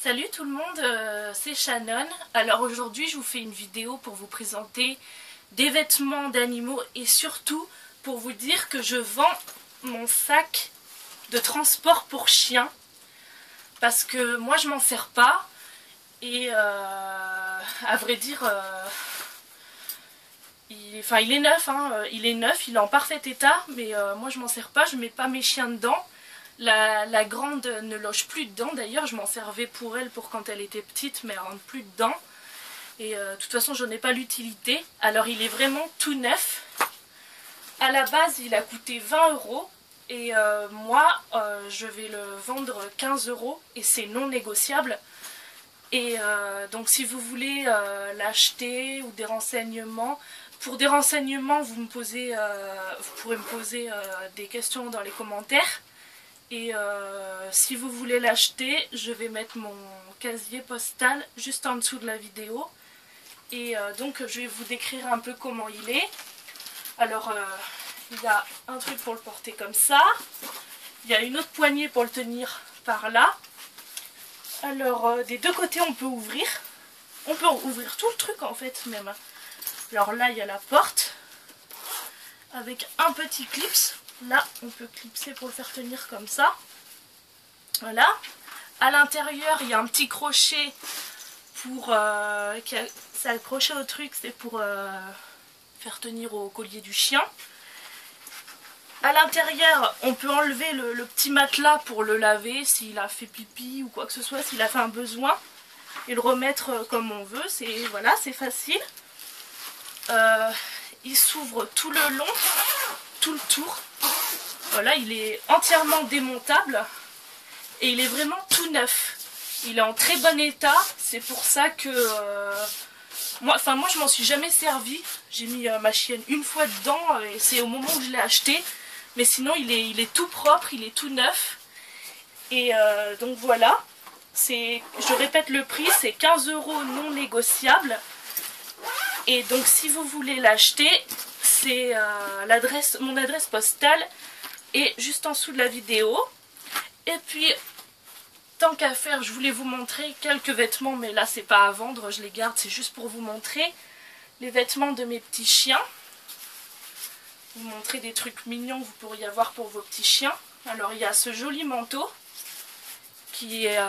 Salut tout le monde, c'est Shannon. Alors aujourd'hui je vous fais une vidéo pour vous présenter des vêtements d'animaux et surtout pour vous dire que je vends mon sac de transport pour chiens parce que moi je m'en sers pas et à vrai dire il est neuf, hein, il est neuf, il est en parfait état mais moi je m'en sers pas, je mets pas mes chiens dedans. La grande ne loge plus dedans, d'ailleurs je m'en servais pour elle pour quand elle était petite, mais elle rentre plus dedans. Et de toute façon j'en ai pas l'utilité. Alors il est vraiment tout neuf. À la base il a coûté 20 € et moi je vais le vendre 15 € et c'est non négociable. Et donc si vous voulez l'acheter ou des renseignements, pour des renseignements vous pourrez me poser des questions dans les commentaires. Et si vous voulez l'acheter, je vais mettre mon casier postal juste en dessous de la vidéo. Et donc je vais vous décrire un peu comment il est. Alors il y a un truc pour le porter comme ça. Il y a une autre poignée pour le tenir par là. Alors des deux côtés on peut ouvrir. On peut ouvrir tout le truc en fait même. Alors là il y a la porte avec un petit clips. Là, on peut clipser pour le faire tenir comme ça. Voilà. À l'intérieur, il y a un petit crochet pour... c'est accroché au truc, c'est pour faire tenir au collier du chien. À l'intérieur, on peut enlever le petit matelas pour le laver s'il a fait pipi ou quoi que ce soit, s'il a fait un besoin. Et le remettre comme on veut. Voilà, c'est facile. Il s'ouvre tout le long, tout le tour. Voilà, il est entièrement démontable et il est vraiment tout neuf. Il est en très bon état, c'est pour ça que moi je m'en suis jamais servi. J'ai mis ma chienne une fois dedans et c'est au moment où je l'ai acheté. Mais sinon il est tout propre, il est tout neuf. Et donc voilà, je répète le prix, c'est 15 € non négociable. Et donc si vous voulez l'acheter, c'est mon adresse postale est juste en dessous de la vidéo. Et puis tant qu'à faire, je voulais vous montrer quelques vêtements, mais là c'est pas à vendre, je les garde, c'est juste pour vous montrer les vêtements de mes petits chiens. Vous montrer des trucs mignons que vous pourriez avoir pour vos petits chiens. Alors il y a ce joli manteau qui est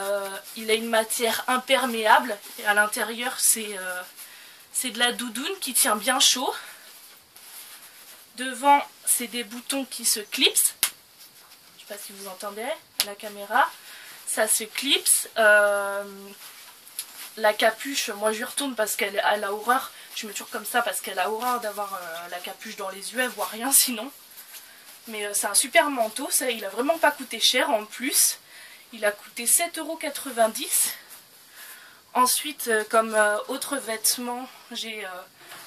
il a une matière imperméable et à l'intérieur c'est de la doudoune qui tient bien chaud. Devant, c'est des boutons qui se clipsent. Je ne sais pas si vous entendez à la caméra. Ça se clipse. La capuche, moi je lui retourne parce qu'elle a horreur. Je mets toujours comme ça parce qu'elle a horreur d'avoir la capuche dans les yeux. Elle voit rien sinon. Mais c'est un super manteau. Ça, il a vraiment pas coûté cher en plus. Il a coûté 7,90 €. Ensuite, comme autre vêtement, j'ai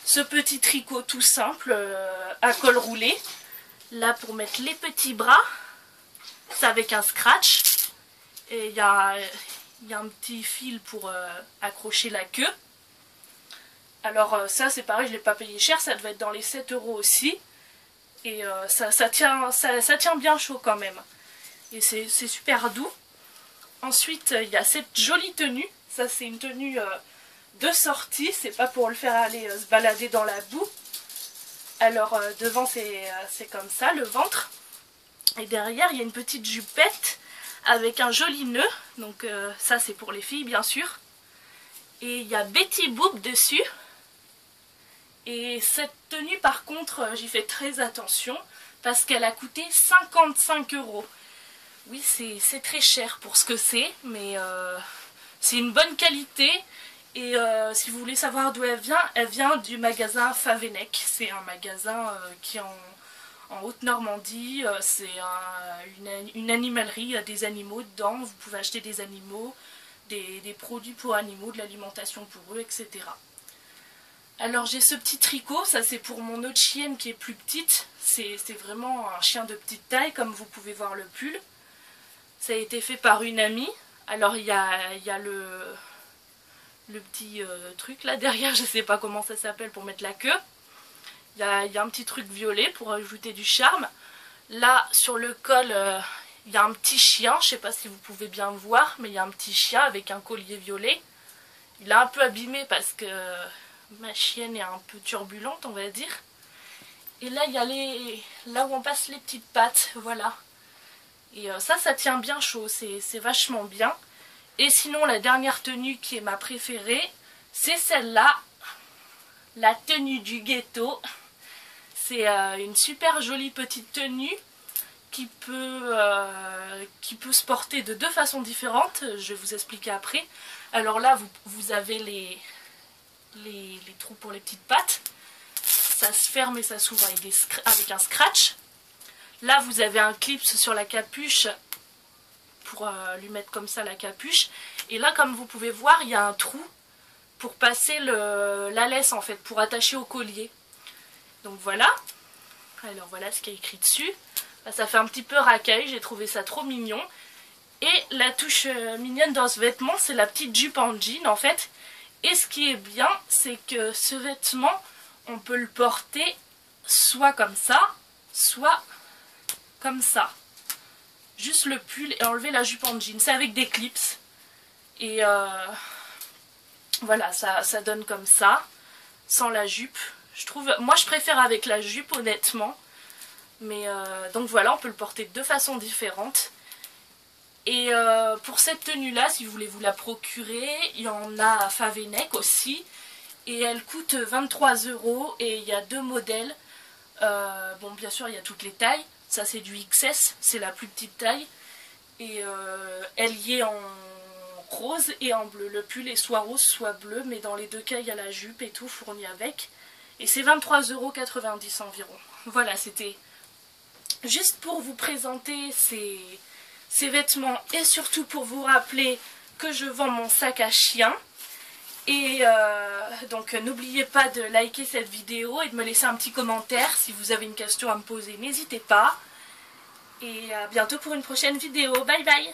ce petit tricot tout simple à col roulé. Là pour mettre les petits bras. C'est avec un scratch. Et il y a un petit fil pour accrocher la queue. Alors ça c'est pareil, je ne l'ai pas payé cher. Ça devait être dans les 7 € aussi. Et ça tient bien chaud quand même. Et c'est super doux. Ensuite il y a cette jolie tenue. Ça c'est une tenue de sortie, c'est pas pour le faire aller se balader dans la boue. Alors devant c'est comme ça, le ventre. Et derrière il y a une petite jupette avec un joli nœud. Donc ça c'est pour les filles bien sûr. Et il y a Betty Boop dessus. Et cette tenue par contre j'y fais très attention parce qu'elle a coûté 55 €. Oui c'est très cher pour ce que c'est, mais c'est une bonne qualité. Et si vous voulez savoir d'où elle vient du magasin Favenec. C'est un magasin qui est en Haute-Normandie. C'est une animalerie, il y a des animaux dedans. Vous pouvez acheter des animaux, des produits pour animaux, de l'alimentation pour eux, etc. Alors j'ai ce petit tricot, ça c'est pour mon autre chienne qui est plus petite. C'est vraiment un chien de petite taille comme vous pouvez voir le pull. Ça a été fait par une amie. Alors il y a le petit truc là derrière, je sais pas comment ça s'appelle pour mettre la queue. Il y a un petit truc violet pour ajouter du charme. Là sur le col Il y a un petit chien, je sais pas si vous pouvez bien voir, mais il y a un petit chien avec un collier violet. Il est un peu abîmé parce que ma chienne est un peu turbulente, on va dire. Et là, il y a là où on passe les petites pattes, voilà. Et ça tient bien chaud, c'est vachement bien. Et sinon, la dernière tenue qui est ma préférée, c'est celle-là. La tenue du ghetto. C'est une super jolie petite tenue qui peut se porter de deux façons différentes. Je vais vous expliquer après. Alors là, vous avez les trous pour les petites pattes. Ça se ferme et ça s'ouvre avec un scratch. Là, vous avez un clip sur la capuche pour lui mettre comme ça la capuche. Et là, comme vous pouvez voir, il y a un trou pour passer la laisse, en fait, pour attacher au collier. Donc voilà. Alors voilà ce qui est écrit dessus. Là, ça fait un petit peu racaille, j'ai trouvé ça trop mignon. Et la touche mignonne dans ce vêtement, c'est la petite jupe en jean, en fait. Et ce qui est bien, c'est que ce vêtement, on peut le porter soit comme ça, soit comme ça. Juste le pull et enlever la jupe en jean. C'est avec des clips. Et voilà, ça donne comme ça, sans la jupe. Moi je préfère avec la jupe, honnêtement. Mais donc voilà, on peut le porter de deux façons différentes. Et pour cette tenue là, si vous voulez vous la procurer, il y en a à Favenec aussi. Et elle coûte 23 € et il y a deux modèles. Bon, bien sûr il y a toutes les tailles. Ça c'est du XS, c'est la plus petite taille. Et elle y est en rose et en bleu. Le pull est soit rose soit bleu, mais dans les deux cas il y a la jupe et tout fourni avec. Et c'est 23,90 € environ. Voilà, c'était juste pour vous présenter ces vêtements et surtout pour vous rappeler que je vends mon sac à chien. Et donc n'oubliez pas de liker cette vidéo et de me laisser un petit commentaire. Si vous avez une question à me poser, n'hésitez pas. Et à bientôt pour une prochaine vidéo. Bye bye!